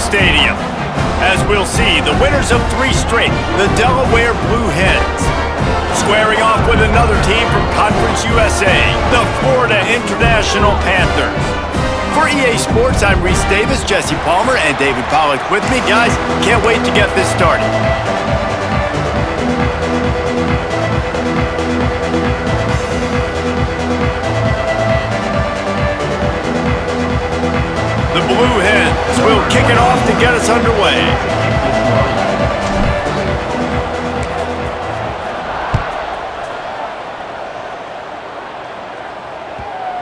stadium. As we'll see, the winners of 3 straight, the Delaware Blue Hens, squaring off with another team from Conference USA, the Florida International Panthers. For EA Sports, I'm Reese Davis, Jesse Palmer, and David Pollack with me. Guys, can't wait to get this started. The Blue Hens will kick it off to get us underway.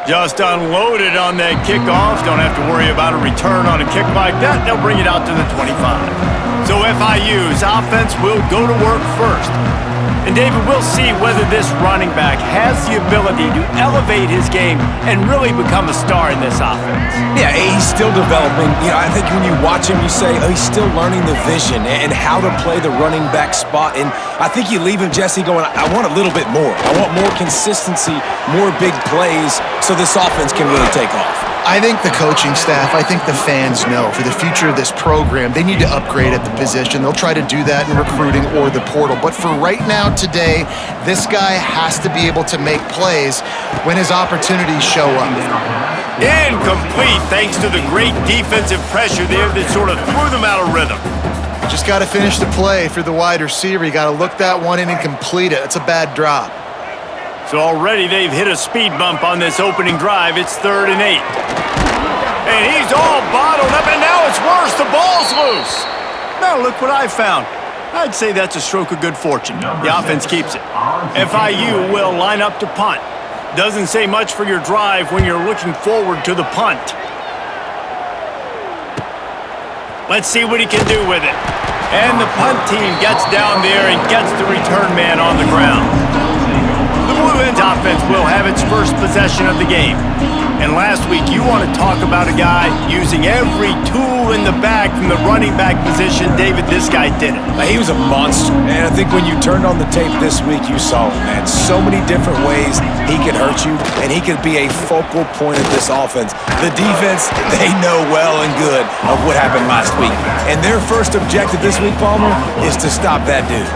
Just unloaded on that kickoff. Don't have to worry about a return on a kick like that. They'll bring it out to the 25. So FIU's offense will go to work first. And David, we'll see whether this running back has the ability to elevate his game and really become a star in this offense. Yeah, he's still developing. I think when you watch him, you say, oh, he's still learning the vision and how to play the running back spot. And I think you leave him, Jesse, going, I want a little bit more. I want more consistency, more big plays so this offense can really take off. I think the coaching staff, I think the fans know for the future of this program, they need to upgrade at the position. They'll try to do that in recruiting or the portal. But for right now, today, this guy has to be able to make plays when his opportunities show up. Incomplete thanks to the great defensive pressure there that sort of threw them out of rhythm. Just got to finish the play for the wide receiver. You got to look that one in and complete it. It's a bad drop. So already they've hit a speed bump on this opening drive. It's 3rd and 8. And he's all bottled up, and now it's worse. The ball's loose. Now look what I found. I'd say that's a stroke of good fortune. The offense keeps it. FIU will line up to punt. Doesn't say much for your drive when you're looking forward to the punt. Let's see what he can do with it. And the punt team gets down there and gets the return man on the ground. The Blue Hens offense will have its first possession of the game. And last week, you want to talk about a guy using every tool in the bag from the running back position. David, this guy did it. He was a monster. And I think when you turned on the tape this week, you saw it, man. So many different ways he could hurt you, and he could be a focal point of this offense. The defense, they know well and good of what happened last week. And their first objective this week, Palmer, is to stop that dude.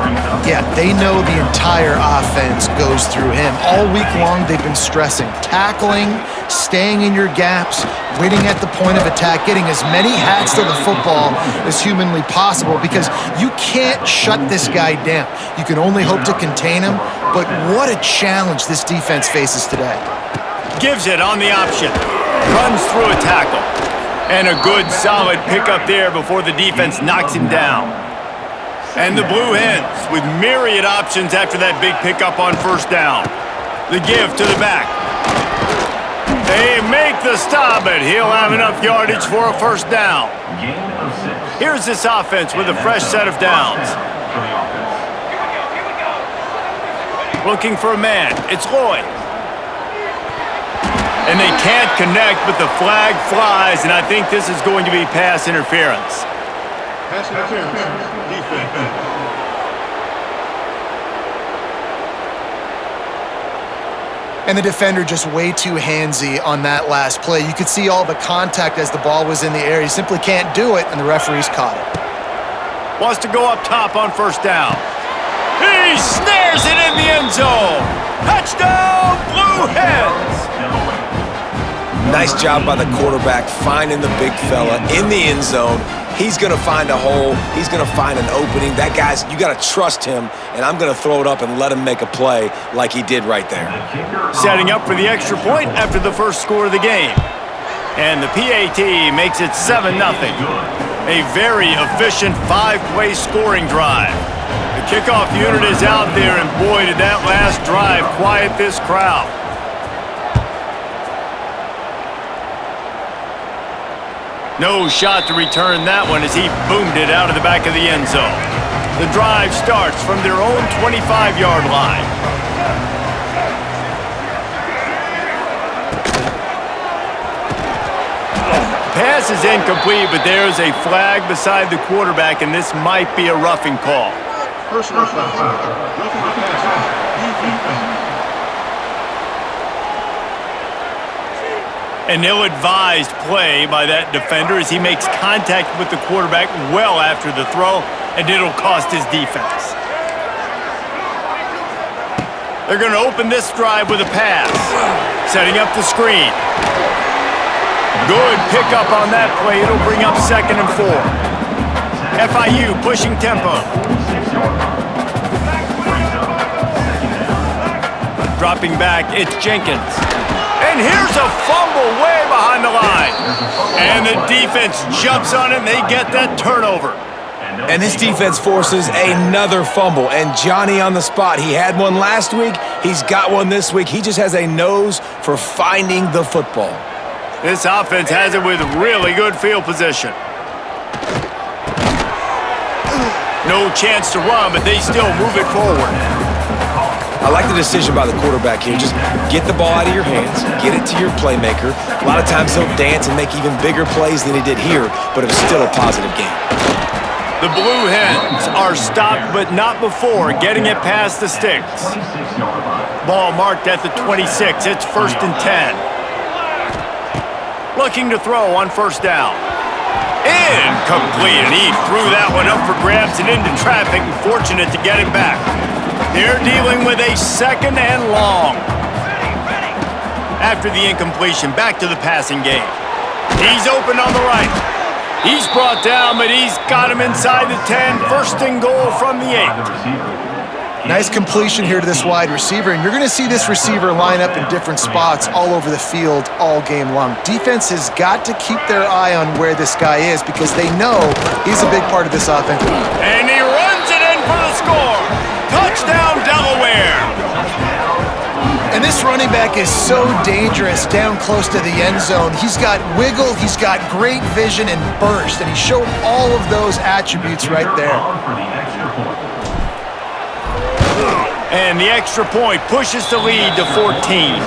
Yeah, they know the entire offense goes through him. All week long, they've been stressing tackling, staying in your gaps, winning at the point of attack, getting as many hats to the football as humanly possible, because you can't shut this guy down. You can only hope to contain him, but what a challenge this defense faces today. Gives it on the option. Runs through a tackle. And a good, solid pickup there before the defense knocks him down. And the Blue Hens with myriad options after that big pickup on 1st down. The give to the back. They make the stop, but he'll have enough yardage for a 1st down. Here's this offense with a fresh set of downs. Looking for a man. It's Lloyd. And they can't connect, but the flag flies, and I think this is going to be pass interference. Pass interference. Defense. And the defender just way too handsy on that last play. You could see all the contact as the ball was in the air. He simply can't do it, and the referees caught it. Wants to go up top on 1st down. He snares it in the end zone. Touchdown, Blue Hens. Nice job by the quarterback finding the big fella in the end zone. He's going to find a hole. He's going to find an opening. That guy's, you got to trust him, and I'm going to throw it up and let him make a play like he did right there. Setting up for the extra point after the first score of the game. And the PAT makes it 7-0. A very efficient 5-play scoring drive. The kickoff unit is out there, and boy, did that last drive quiet this crowd. No shot to return that one as he boomed it out of the back of the end zone. The drive starts from their own 25-yard line. Pass is incomplete, but there's a flag beside the quarterback, and this might be a roughing call. Personal foul. Roughing the passer. Defense. An ill-advised play by that defender as he makes contact with the quarterback well after the throw, and it'll cost his defense. They're going to open this drive with a pass, setting up the screen. Good pickup on that play. It'll bring up 2nd and 4. FIU pushing tempo. Dropping back, it's Jenkins. And here's a fumble way behind the line. And the defense jumps on it, and they get that turnover. And this defense forces another fumble. And Johnny on the spot. He had one last week. He's got one this week. He just has a nose for finding the football. This offense has it with really good field position. No chance to run, but they still move it forward. I like the decision by the quarterback here. Just get the ball out of your hands, get it to your playmaker. A lot of times he'll dance and make even bigger plays than he did here, but it was still a positive game. The Blue Hens are stopped, but not before getting it past the sticks. Ball marked at the 26. It's 1st and 10. Looking to throw on 1st down. Incomplete, and he threw that one up for grabs and into traffic, and fortunate to get it back. They're dealing with a 2nd and long. After the incompletion, back to the passing game. He's open on the right. He's brought down, but he's got him inside the 10. 1st and goal from the 8. Nice completion here to this wide receiver, and you're going to see this receiver line up in different spots all over the field all game long. Defense has got to keep their eye on where this guy is because they know he's a big part of this offense. And he runs it in for the score. Touchdown, Delaware. And this running back is so dangerous down close to the end zone. He's got wiggle, he's got great vision and burst, and he showed all of those attributes right there. And the extra point pushes the lead to 14.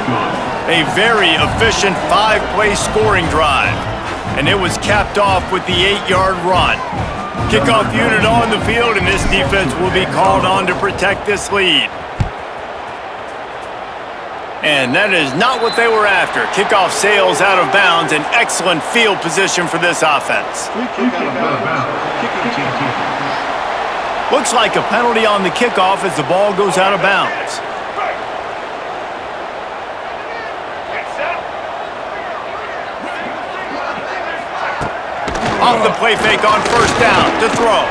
A very efficient 5-play scoring drive. And it was capped off with the 8-yard run. Kickoff unit on the field, and this defense will be called on to protect this lead. And that is not what they were after. Kickoff sails out of bounds, an excellent field position for this offense. Looks like a penalty on the kickoff as the ball goes out of bounds. Off the play fake on 1st down to throw.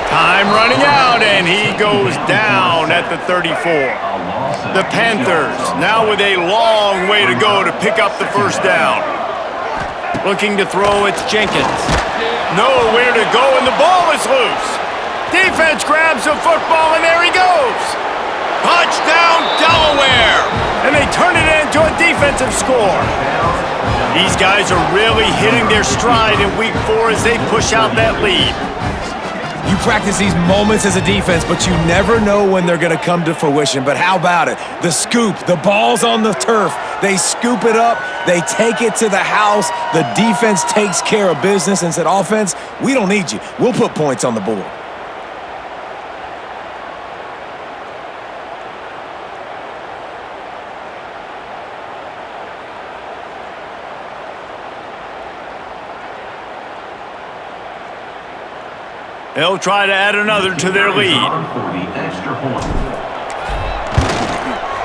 Time running out, and he goes down at the 34. The Panthers now with a long way to go to pick up the 1st down. Looking to throw, it's Jenkins. Nowhere to go, and the ball is loose. Defense grabs the football, and there he goes. Touchdown, Delaware. And they turn it into a defensive score. These guys are really hitting their stride in week 4 as they push out that lead. You practice these moments as a defense, but you never know when they're going to come to fruition. But how about it? The scoop, the ball's on the turf. They scoop it up. They take it to the house. The defense takes care of business and said, offense, we don't need you. We'll put points on the board. They'll try to add another to their lead.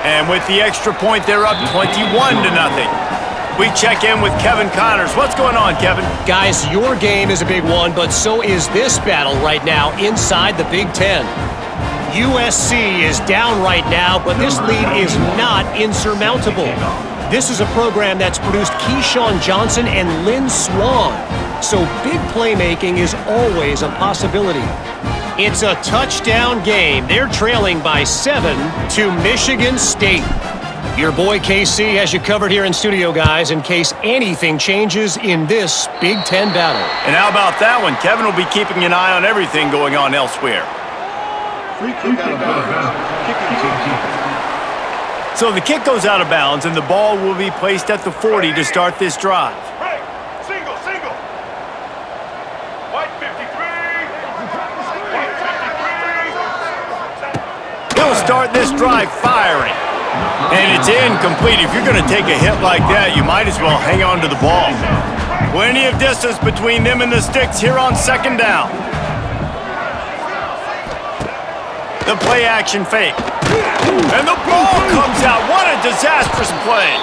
And with the extra point, they're up 21-0. We check in with Kevin Connors. What's going on, Kevin? Guys, your game is a big one, but so is this battle right now inside the Big Ten. USC is down right now, but this lead is not insurmountable. This is a program that's produced Keyshawn Johnson and Lynn Swann. So big playmaking is always a possibility. It's a touchdown game. They're trailing by 7 to Michigan State. Your boy KC has you covered here in studio, guys, in case anything changes in this Big Ten battle. And how about that one? Kevin will be keeping an eye on everything going on elsewhere. Free kick out of bounds. Kicking team. So the kick goes out of bounds, and the ball will be placed at the 40 to start this drive. Single. White 53. He'll start this drive firing. And it's incomplete. If you're going to take a hit like that, you might as well hang on to the ball. Plenty of distance between them and the sticks here on second down. The play action fake. And the ball comes out. What a disastrous play.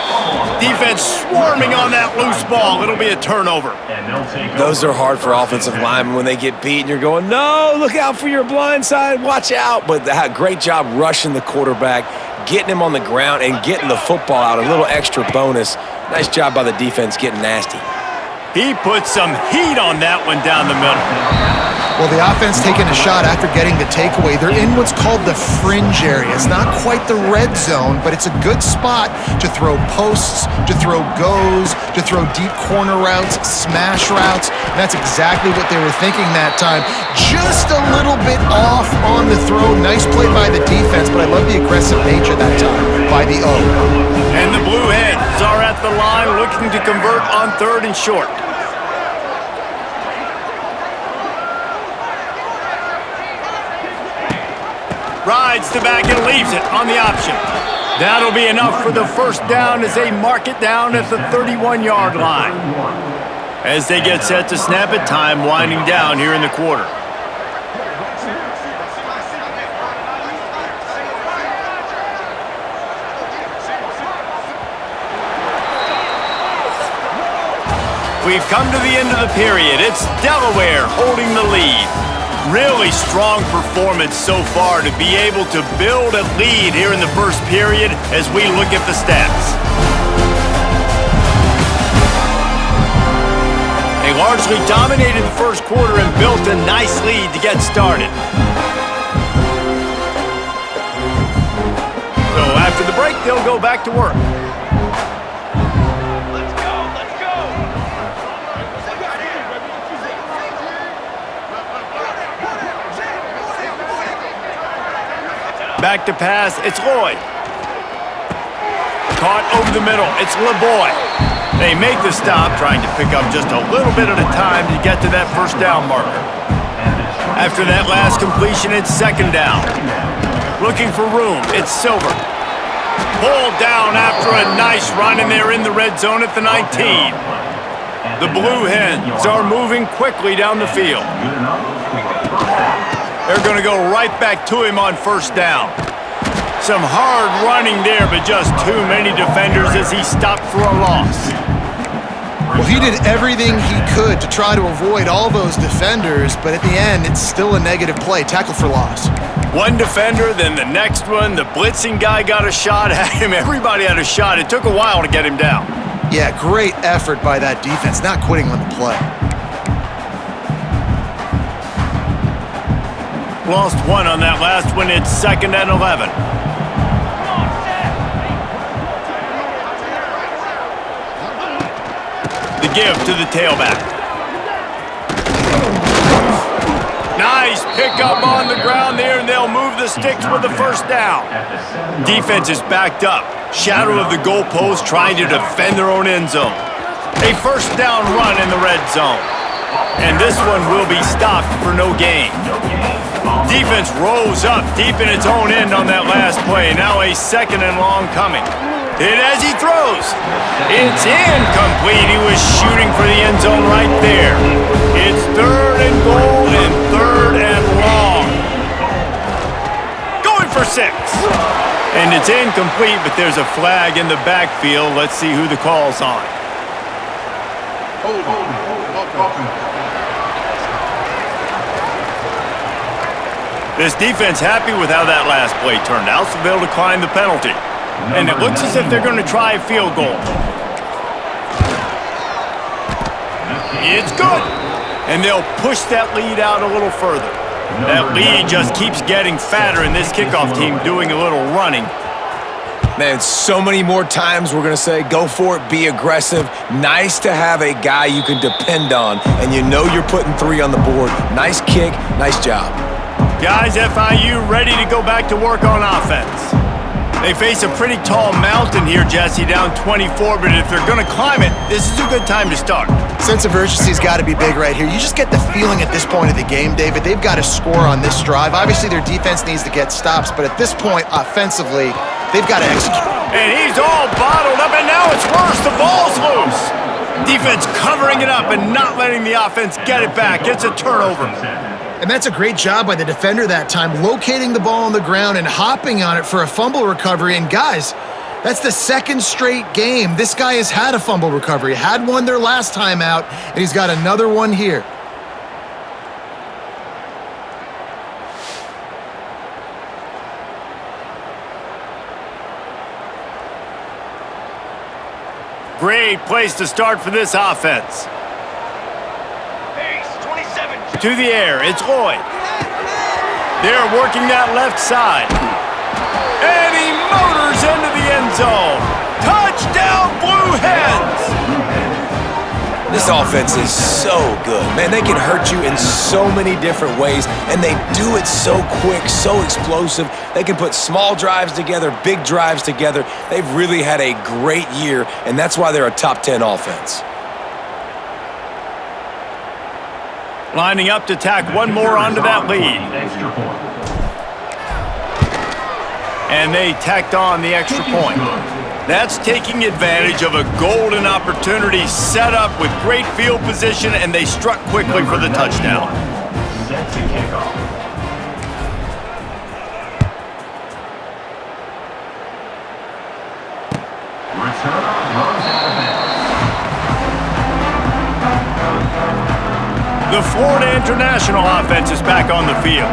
Defense swarming on that loose ball. It'll be a turnover. Those are hard for offensive linemen when they get beat and you're going, no, look out for your blind side, watch out. But great job rushing the quarterback, getting him on the ground and getting the football out. A little extra bonus. Nice job by the defense getting nasty. He put some heat on that one down the middle. Well, the offense taking a shot after getting the takeaway. They're in what's called the fringe area. It's not quite the red zone, but it's a good spot to throw posts, to throw goes, to throw deep corner routes, smash routes. And that's exactly what they were thinking that time. Just a little bit off on the throw. Nice play by the defense, but I love the aggressive nature that time by the O. And the Blue Hens are at the line looking to convert on 3rd and short. Rides the back and leaves it on the option. That'll be enough for the first down as they mark it down at the 31-yard line. As they get set to snap it, time winding down here in the quarter. We've come to the end of the period. It's Delaware holding the lead. Really strong performance so far to be able to build a lead here in the first period as we look at the stats. They largely dominated the first quarter and built a nice lead to get started. So after the break, they'll go back to work. Back to pass, it's Lloyd. Caught over the middle, it's LeBoy. They make the stop, trying to pick up just a little bit at a time to get to that first down marker. After that last completion, it's 2nd down. Looking for room, it's Silver. Pulled down after a nice run, and they're in the red zone at the 19. The Blue Hens are moving quickly down the field. They're going to go right back to him on 1st down. Some hard running there, but just too many defenders as he stopped for a loss. Well, he did everything he could to try to avoid all those defenders, but at the end, it's still a negative play. Tackle for loss. One defender, then the next one. The blitzing guy got a shot at him. Everybody had a shot. It took a while to get him down. Yeah, great effort by that defense, not quitting on the play. Lost one on that last one. It's 2nd and 11. The give to the tailback. Nice pickup on the ground there, and they'll move the sticks with the 1st down. Defense is backed up. Shadow of the goalpost, trying to defend their own end zone. A 1st down run in the red zone. And this one will be stopped for no gain. Defense rose up deep in its own end on that last play. Now a 2nd and long coming. And as he throws, it's incomplete. He was shooting for the end zone right there. It's 3rd and goal and 3rd and long. Going for 6. And it's incomplete, but there's a flag in the backfield. Let's see who the call's on. This defense happy with how that last play turned out, so they'll decline the penalty. And it looks as if they're going to try a field goal. It's good. And they'll push that lead out a little further. That lead just keeps getting fatter, and this kickoff team doing a little running. Man, so many more times we're going to say, go for it, be aggressive. Nice to have a guy you can depend on, and you know you're putting 3 on the board. Nice kick, nice job. Guys, FIU ready to go back to work on offense. They face a pretty tall mountain here, Jesse, down 24, but if they're going to climb it, this is a good time to start. Sense of urgency's got to be big right here. You just get the feeling at this point of the game, David, they've got to score on this drive. Obviously, their defense needs to get stops, but at this point, offensively, They've got to execute. And he's all bottled up, and now it's worse. The ball's loose. Defense covering it up and not letting the offense get it back. It's a turnover. And that's a great job by the defender that time, locating the ball on the ground and hopping on it for a fumble recovery. And guys, that's the second straight game. This guy has had a fumble recovery. Had one their last time out, and he's got another one here. Great place to start for this offense. Pace, 27. To the air, it's Lloyd. They're working that left side. And he motors into the end zone. Touchdown, Blue Hens! This offense is so good. Man, they can hurt you in so many different ways, and they do it so quick, so explosive. They can put small drives together, big drives together. They've really had a great year, and that's why they're a top 10 offense. Lining up to tack one more onto that lead. And they tacked on the extra point. That's taking advantage of a golden opportunity set up with great field position, and they struck quickly for the touchdown. Set to kickoff. Return runs out of bounds. The Florida International offense is back on the field.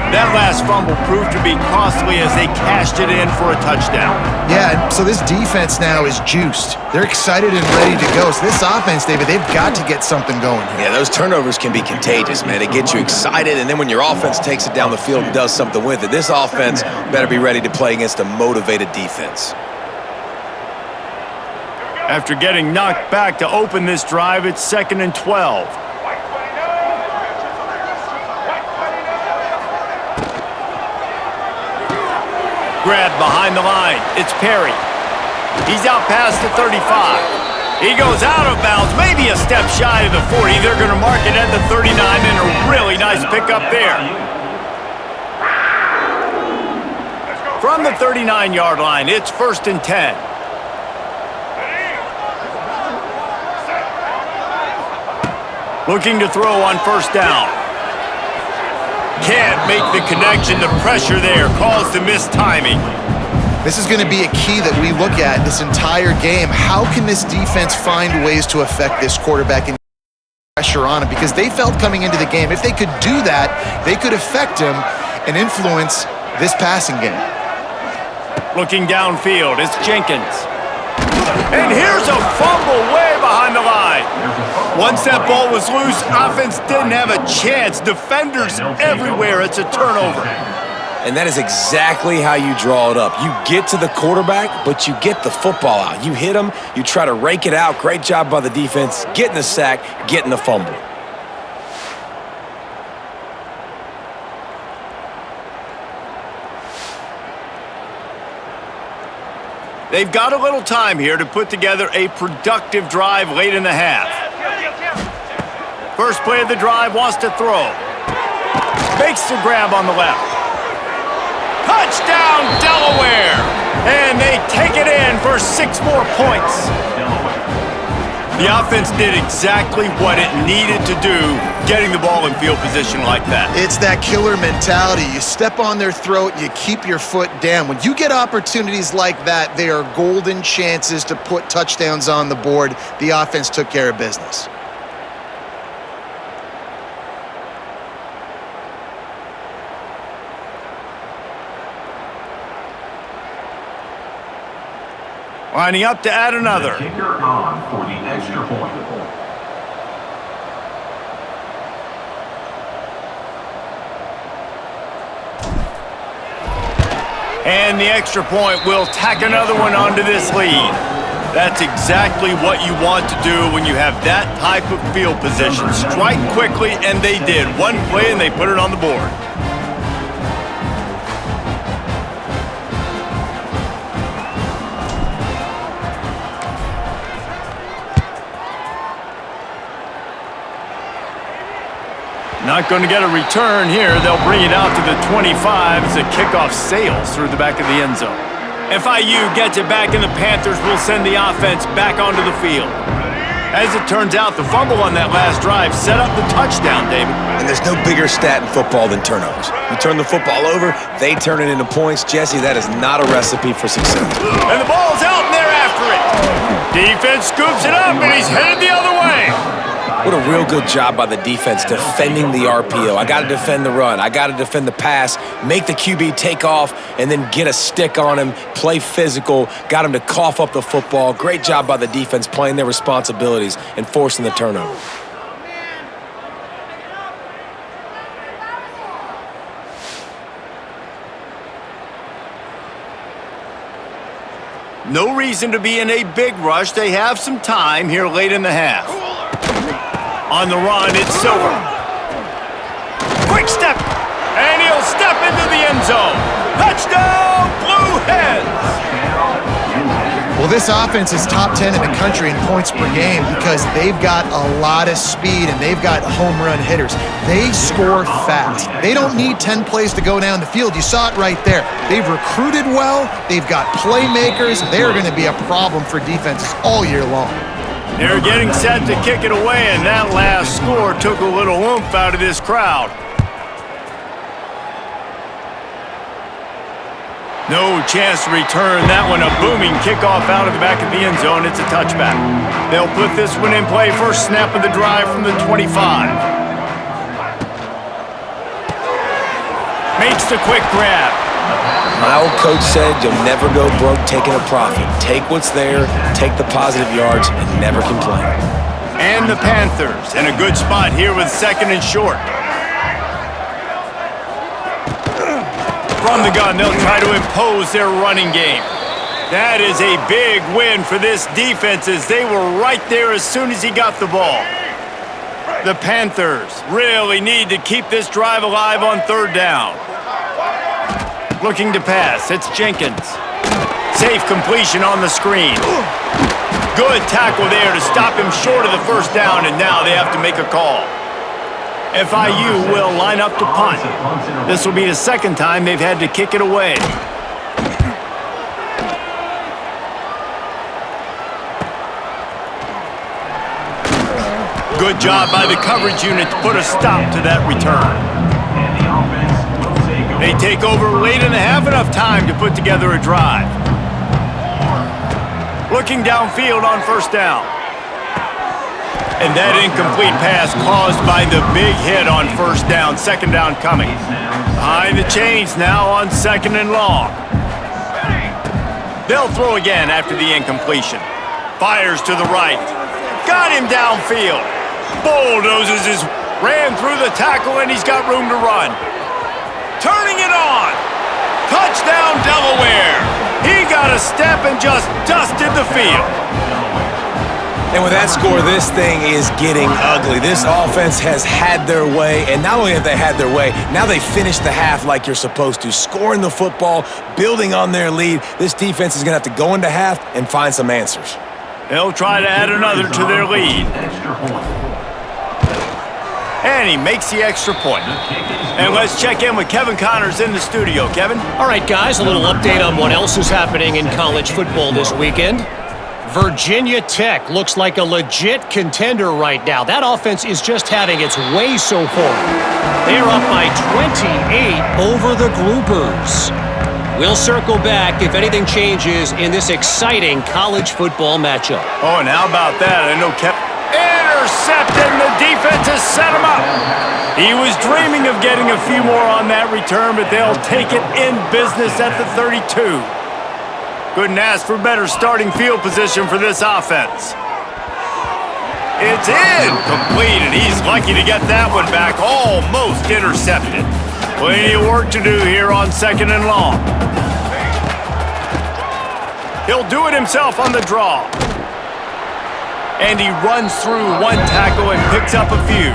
That last fumble proved to be costly as they cashed it in for a touchdown. Yeah, so this defense now is juiced. They're excited and ready to go. So this offense, David, they've got to get something going here. Yeah, those turnovers can be contagious, man. They get you excited, and then when your offense takes it down the field and does something with it, this offense better be ready to play against a motivated defense. After getting knocked back to open this drive, it's 2nd and 12. Grabbed behind the line. It's Perry. He's out past the 35. He goes out of bounds, maybe a step shy of the 40. They're going to mark it at the 39, and a really nice pickup there. From the 39-yard line, it's 1st and 10. Looking to throw on 1st down. Can't make the connection. The pressure there caused the missed timing. This is going to be a key that we look at this entire game. How can this defense find ways to affect this quarterback and pressure on him? Because they felt coming into the game, if they could do that, they could affect him and influence this passing game. Looking downfield, it's Jenkins. And here's a fumble way behind the line. Once that ball was loose, offense didn't have a chance. Defenders everywhere. It's a turnover. And that is exactly how you draw it up. You get to the quarterback, but you get the football out. You hit him, you try to rake it out. Great job by the defense, getting the sack, getting the fumble. They've got a little time here to put together a productive drive late in the half. First play of the drive, wants to throw. Makes the grab on the left. Touchdown, Delaware! And they take it in for 6 more points. The offense did exactly what it needed to do, getting the ball in field position like that. It's that killer mentality. You step on their throat, you keep your foot down. When you get opportunities like that, they are golden chances to put touchdowns on the board. The offense took care of business. Lining up to add another. Kicker on for the extra point. And the extra point will tack another one onto this lead. That's exactly what you want to do when you have that type of field position. Strike quickly, and they did. One play, and they put it on the board. Not going to get a return here. They'll bring it out to the 25 as the kickoff sails through the back of the end zone. FIU gets it back, and the Panthers will send the offense back onto the field. As it turns out, the fumble on that last drive set up the touchdown, David. And there's no bigger stat in football than turnovers. You turn the football over, they turn it into points. Jesse, that is not a recipe for success. And the ball's out, and they're after it. Defense scoops it up, and he's headed the other way. What a real good job by the defense defending the RPO. I got to defend the run. I got to defend the pass, make the QB take off, and then get a stick on him, play physical, got him to cough up the football. Great job by the defense playing their responsibilities and forcing the turnover. No reason to be in a big rush. They have some time here late in the half. On the run, it's Silver. Quick step, and he'll step into the end zone. Touchdown, Blue Hens! Well, this offense is top 10 in the country in points per game because they've got a lot of speed and they've got home run hitters. They score fast. They don't need 10 plays to go down the field. You saw it right there. They've recruited well. They've got playmakers. They're going to be a problem for defenses all year long. They're getting set to kick it away, and that last score took a little oomph out of this crowd. No chance to return that one. A booming kickoff out of the back of the end zone. It's a touchback. They'll put this one in play. First snap of the drive from the 25. Makes the quick grab. My old coach said you'll never go broke taking a profit. Take what's there, take the positive yards, and never complain. And the Panthers in a good spot here with second and short. From the gun, they'll try to impose their running game. That is a big win for this defense as they were right there as soon as he got the ball. The Panthers really need to keep this drive alive on third down. Looking to pass, it's Jenkins. Safe completion on the screen. Good tackle there to stop him short of the first down, and now they have to make a call. FIU will line up to punt. This will be the second time they've had to kick it away. Good job by the coverage unit to put a stop to that return. They take over late in the half, enough time to put together a drive. Looking downfield on first down. And that incomplete pass caused by the big hit on first down. Second down coming. Behind the chains now on second and long. They'll throw again after the incompletion. Fires to the right. Got him downfield. Bulldozes his ran through the tackle, and he's got room to run. Turning it on. Touchdown, Delaware. He got a step and just dusted the field. And with that score, this thing is getting ugly. This offense has had their way, and not only have they had their way, now they finished the half like you're supposed to, scoring the football, building on their lead. This defense is going to have to go into half and find some answers. They'll try to add another to their lead. And he makes the extra point. And let's check in with Kevin Connors in the studio. Kevin? All right, guys, a little update on what else is happening in college football this weekend. Virginia Tech looks like a legit contender right now. That offense is just having its way so far. They are up by 28 over the Groupers. We'll circle back if anything changes in this exciting college football matchup. Oh, and how about that? I know Kevin... Intercepted, and the defense has set him up. He was dreaming of getting a few more on that return, but they'll take it in business at the 32. Couldn't ask for better starting field position for this offense. It's incomplete, and he's lucky to get that one back. Almost intercepted. Plenty of work to do here on second and long. He'll do it himself on the draw. And he runs through one tackle and picks up a few.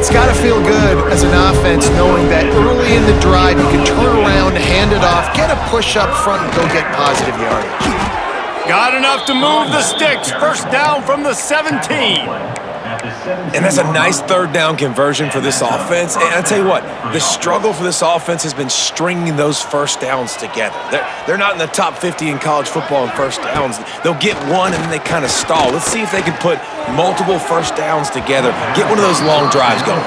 It's got to feel good as an offense knowing that early in the drive you can turn around, hand it off, get a push up front, and go get positive yardage. Got enough to move the sticks. First down from the 17. And that's a nice third down conversion for this offense. And I tell you what, the struggle for this offense has been stringing those first downs together. They're not in the top 50 in college football in first downs. They'll get one and then they kind of stall. Let's see if they can put multiple first downs together. Get one of those long drives going.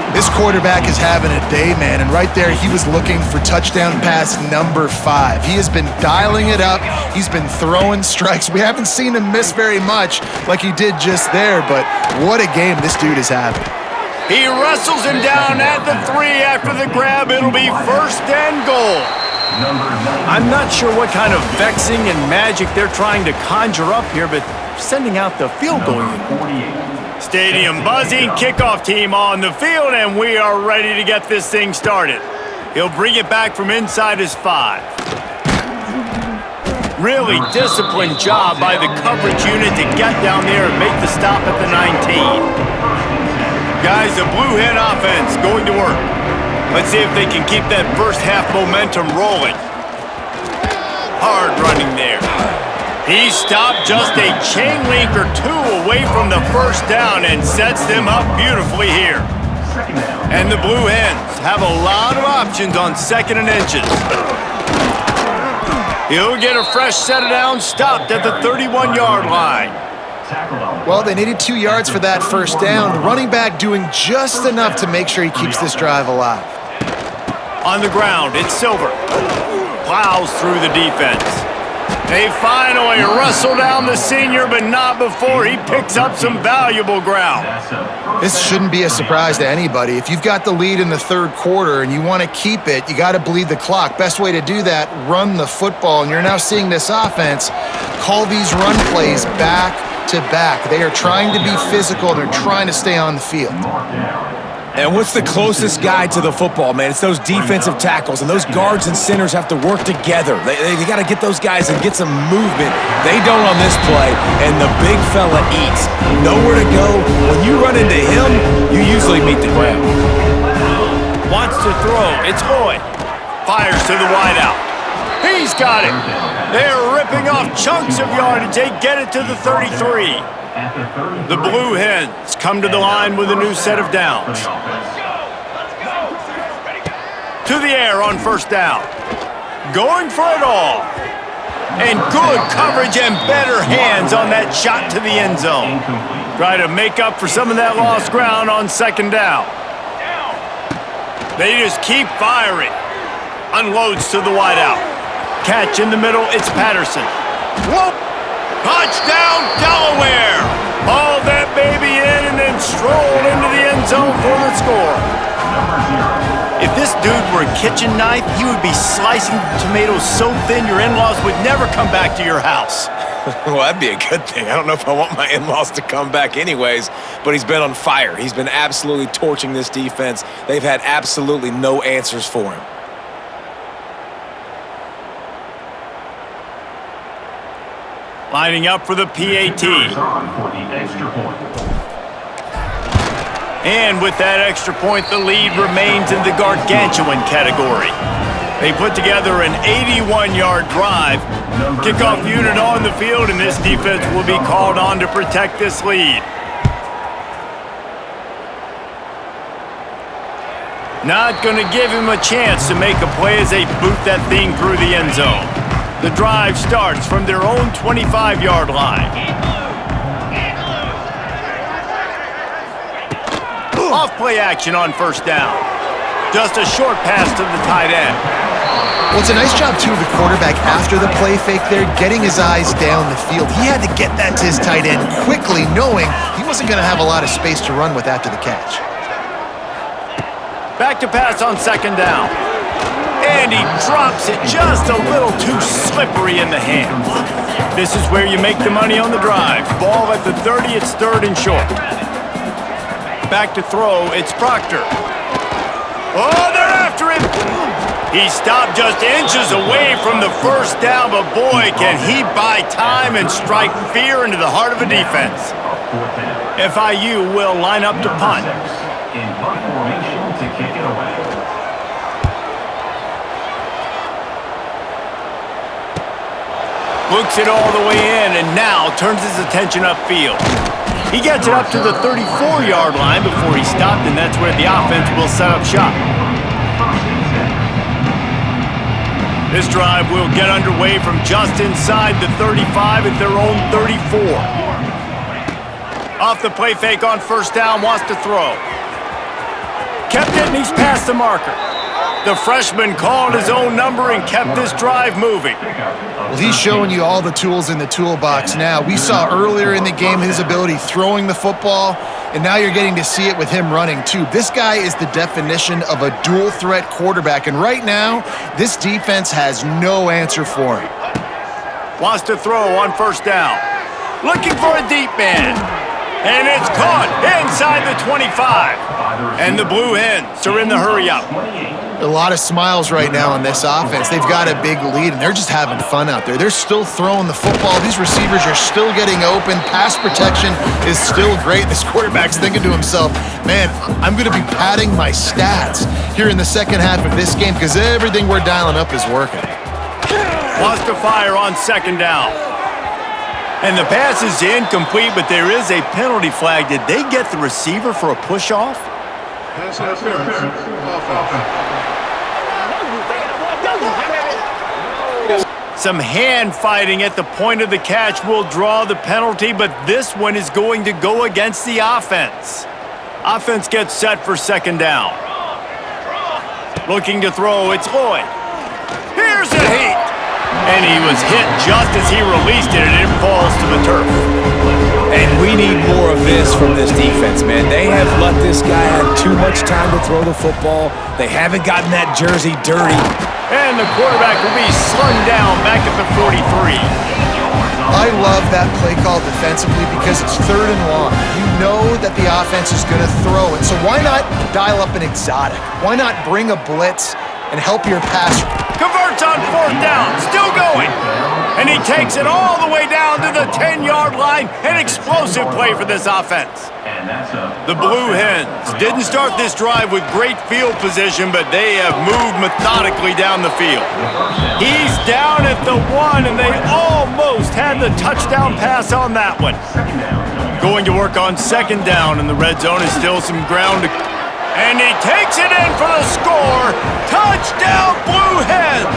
This quarterback is having a day, man, and right there he was looking for touchdown pass number 5. He has been dialing it up. He's been throwing strikes. We haven't seen him miss very much like he did just there, but what a game this dude is having. He wrestles him down at the 3 after the grab. It'll be first and goal. I'm not sure what kind of vexing and magic they're trying to conjure up here, but sending out the field goal. Stadium buzzing, kickoff team on the field, and we are ready to get this thing started. He'll bring it back from inside his 5. Really disciplined job by the coverage unit to get down there and make the stop at the 19. Guys, the Blue Hen offense going to work. Let's see if they can keep that first half momentum rolling. Hard running there. He stopped just a chain link or 2 away from the first down and sets them up beautifully here. And the Blue Hens have a lot of options on 2nd and inches. He'll get a fresh set of downs stopped at the 31-yard line. Well, they needed 2 yards for that first down. The running back doing just enough to make sure he keeps this drive alive. On the ground, it's Silver. Plows through the defense. They finally wrestle down the senior, but not before he picks up some valuable ground. This shouldn't be a surprise to anybody. If you've got the lead in the 3rd quarter and you want to keep it, you got to bleed the clock. Best way to do that, run the football. And you're now seeing this offense call these run plays back to back. They are trying to be physical. They're trying to stay on the field. And what's the closest guy to the football, man? It's those defensive tackles, and those guards and centers have to work together. They got to get those guys and get some movement. They don't on this play, and the big fella eats. Nowhere to go. When you run into him, you usually meet the ground. Wants to throw. It's Lloyd. Fires to the wideout. He's got it. They're ripping off chunks of yardage. They get it to the 33. The Blue Hens come to the line with a new set of downs. To the air on first down. Going for it all. And good coverage and better hands on that shot to the end zone. Try to make up for some of that lost ground on 2nd down. They just keep firing. Unloads to the wideout. Catch in the middle, it's Patterson. Whoa! Touchdown, Delaware! Hauled that baby in and then strolled into the end zone for the score. If this dude were a kitchen knife, he would be slicing tomatoes so thin your in-laws would never come back to your house. Well, that'd be a good thing. I don't know if I want my in-laws to come back anyways, but he's been on fire. He's been absolutely torching this defense. They've had absolutely no answers for him. Lining up for the PAT. And with that extra point, the lead remains in the gargantuan category. They put together an 81-yard drive. Kickoff unit on the field, and this defense will be called on to protect this lead. Not going to give him a chance to make a play as they boot that thing through the end zone. The drive starts from their own 25-yard line. Off play action on first down. Just a short pass to the tight end. Well, it's a nice job, too, of the quarterback after the play fake there, getting his eyes down the field. He had to get that to his tight end quickly, knowing he wasn't going to have a lot of space to run with after the catch. Back to pass on 2nd down. And he drops it just a little too slippery in the hands. This is where you make the money on the drive. Ball at the 30, it's 3rd and short. Back to throw, it's Proctor. Oh, they're after him! He stopped just inches away from the first down, but boy, can he buy time and strike fear into the heart of a defense. FIU will line up to punt. In punt formation to kick it away. Looks it all the way in and now turns his attention upfield. He gets it up to the 34-yard line before he stopped, and that's where the offense will set up shop. This drive will get underway from just inside the 35 at their own 34. Off the play fake on first down, wants to throw. Kept it, and he's past the marker. The freshman called his own number and kept this drive moving. Well, he's showing you all the tools in the toolbox now. We saw earlier in the game his ability throwing the football, and now you're getting to see it with him running too. This guy is the definition of a dual-threat quarterback, and right now, this defense has no answer for him. Wants to throw on first down. Looking for a deep man. And it's caught inside the 25. And the Blue Hens are in the hurry-up. A lot of smiles right now on this offense. They've got a big lead, and they're just having fun out there. They're still throwing the football. These receivers are still getting open. Pass protection is still great. This quarterback's thinking to himself, man, I'm going to be padding my stats here in the second half of this game because everything we're dialing up is working. Wants to fire on second down. And the pass is incomplete, but there is a penalty flag. Did they get the receiver for a push-off? Some hand fighting at the point of the catch will draw the penalty, but this one is going to go against the offense. Offense gets set for second down. Looking to throw, it's Lloyd. Here's a heat. And he was hit just as he released it, and it falls to the turf. And we need more of this from this defense, man. They have let this guy have too much time to throw the football. They haven't gotten that jersey dirty. And the quarterback will be slung down back at the 43. I love that play call defensively because it's third and long. You know that the offense is going to throw it, so why not dial up an exotic? Why not bring a blitz and help your passer? Converts on fourth down, still going. And he takes it all the way down to the 10-yard line. An explosive play for this offense. The Blue Hens didn't start this drive with great field position, but they have moved methodically down the field. He's down at the 1, and they almost had the touchdown pass on that one. Going to work on second down, and the red zone is still some ground to... And he takes it in for the score. Touchdown, Blue Hens!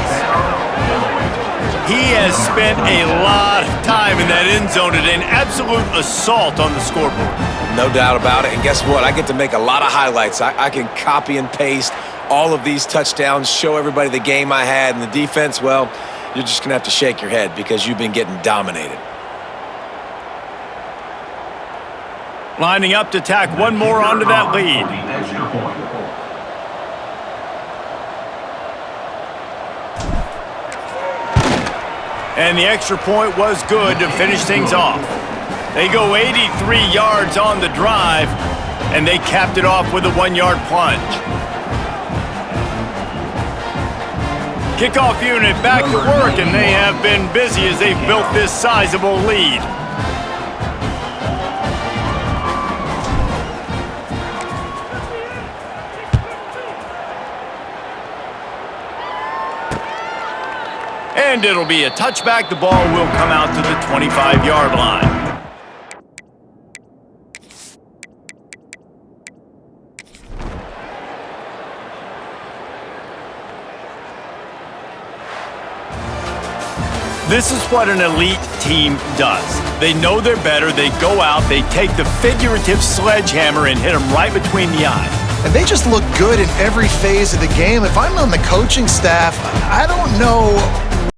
He has spent a lot of time in that end zone at an absolute assault on the scoreboard. No doubt about it. And guess what? I get to make a lot of highlights. I can copy and paste all of these touchdowns, show everybody the game I had, and the defense, well, you're just going to have to shake your head because you've been getting dominated. Lining up to tack one more onto that lead. And the extra point was good to finish things off. They go 83 yards on the drive, and they capped it off with a 1-yard plunge. Kickoff unit back to work, and they have been busy as they've built this sizable lead. And it'll be a touchback. The ball will come out to the 25-yard line. This is what an elite team does. They know they're better. They go out, they take the figurative sledgehammer and hit them right between the eyes. And they just look good in every phase of the game. If I'm on the coaching staff, I don't know